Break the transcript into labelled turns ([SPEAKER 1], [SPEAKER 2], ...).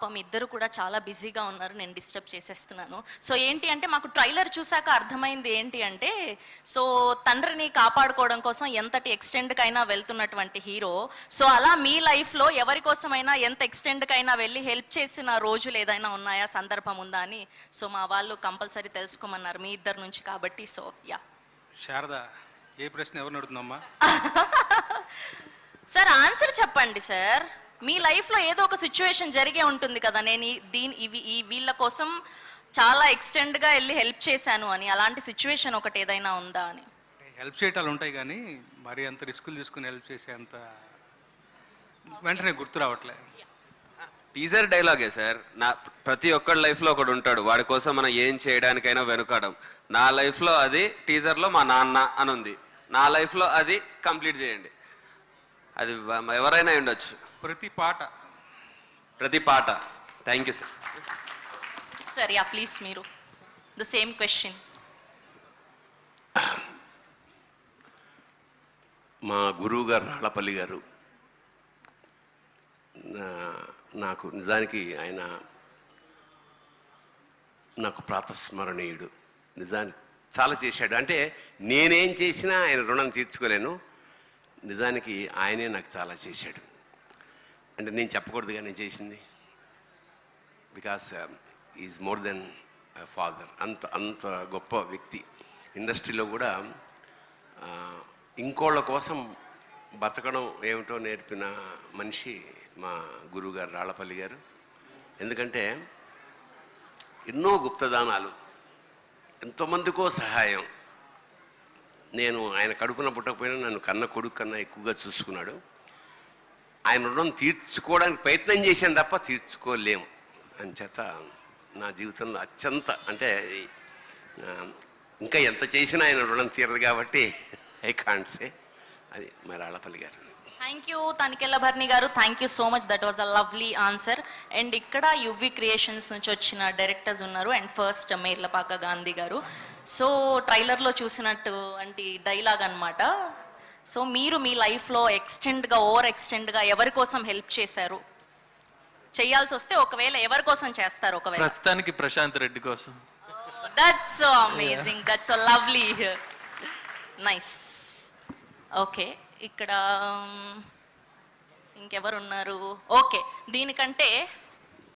[SPEAKER 1] పాపం ఇద్దరు కూడా చాలా బిజీగా ఉన్నారు, నేను డిస్టర్బ్ చేసేస్తున్నాను. సో ఏంటి అంటే మాకు ట్రైలర్ చూసాక అర్థమైంది ఏంటి అంటే, సో తండ్రిని కాపాడుకోవడం కోసం ఎంతటి ఎక్స్టెండ్కైనా వెళ్తున్నటువంటి హీరో. సో అలా మీ లైఫ్లో ఎవరి కోసమైనా ఎంత ఎక్స్టెండ్కైనా వెళ్ళి హెల్ప్ చేసిన రోజులు ఏదైనా ఉన్నాయా, సందర్భం ఉందా అని సో మా వాళ్ళు కంపల్సరీ తెలుసుకోమన్నారు మీ ఇద్దరు నుంచి కాబట్టి. సో యా
[SPEAKER 2] శారద, ఏ ప్రశ్న ఎవరిని అడుగుతుందమ్మా?
[SPEAKER 1] సార్ ఆన్సర్ చెప్పండి సార్. మీ లైఫ్లో ఏదో ఒక సిచ్యువేషన్ జరిగే ఉంటుంది కదా, నేను వీళ్ళ కోసం చాలా ఎక్స్టెండ్గా వెళ్ళి హెల్ప్ చేశాను అని, అలాంటి సిచ్యువేషన్ ఒకటి ఏదైనా ఉందా అని.
[SPEAKER 2] హెల్ప్ చేయటాలు ఉంటాయి కానీ మరి అంత రిస్కులు తీసుకుని హెల్ప్ చేసే అంత వెంటనే గుర్తు రావట్లే.
[SPEAKER 3] టీజర్ డైలాగే సార్, నా ప్రతి ఒక్కడి లైఫ్లో ఒకడు ఉంటాడు, వాడి కోసం మనం ఏం చేయడానికైనా వెనుకాడం. నా లైఫ్లో అది టీజర్లో మా నాన్న అని ఉంది, నా లైఫ్లో అది కంప్లీట్ చేయండి. అది ఎవరైనా ఉండొచ్చు.
[SPEAKER 2] ప్రతి పాట.
[SPEAKER 3] Thank you sir.
[SPEAKER 1] Sir yeah please, మీరు ద సేమ్ క్వశ్చన్.
[SPEAKER 4] మా గురువు గారు రాళ్ళపల్లి గారు నాకు నిజానికి ఆయన నాకు ప్రాతస్మరణీయుడు. నిజానికి చాలా చేశాడు. అంటే నేనేం చేసినా ఆయన రుణం తీర్చుకోలేను. నిజానికి ఆయనే నాకు చాలా చేశాడు. అంటే నేను చెప్పకూడదుగా నేను చేసింది, because is more than father. అంత గొప్ప వ్యక్తి. ఇండస్ట్రీలో కూడా ఇంకోళ్ళ కోసం బతకడం ఏమిటో నేర్పిన మనిషి మా గురువుగారు రాళ్ళపల్లి గారు. ఎందుకంటే ఎన్నో గుప్తదానాలు, ఎంతోమందికో సహాయం. నేను ఆయన కడుపున పుట్టకపోయినా నన్ను కన్న కొడుకు కన్నా ఎక్కువగా చూసుకున్నాడు. ఆయన రుణం తీర్చుకోవడానికి ప్రయత్నం చేశాను తప్ప తీర్చుకోలేము. అంచేత నా జీవితంలో అత్యంత అంటే ఇంకా ఎంత చేసినా ఆయన రుణం తీరదు కాబట్టి ఐ కాంట్ సే. అది మా రాళ్ళపల్లి గారు.
[SPEAKER 1] Thank you Tanikella Bharani garu, thank you so much. That was a lovely answer. And ఇక్కడ యువి క్రియేషన్స్ నుంచి వచ్చిన డైరెక్టర్స్ ఉన్నారు. అండ్ ఫస్ట్ మేర్లపాక గాంధీ గారు. సో ట్రైలర్లో చూసినట్టు అంటే డైలాగ్ అనమాట. సో మీరు మీ లైఫ్లో ఓవర్ ఎక్స్టెండ్గా ఎవరి కోసం హెల్ప్ చేశారు, చేయాల్సి వస్తే ఒకవేళ ఎవరి కోసం చేస్తారు? ఒకవేళ
[SPEAKER 5] ప్రస్తుతానికి ప్రశాంత్ రెడ్డి కోసం.
[SPEAKER 1] That's so amazing, that's so lovely, nice. Okay, ఇక్కడ ఇంకెవరు ఉన్నారు? ఓకే, దీనికంటే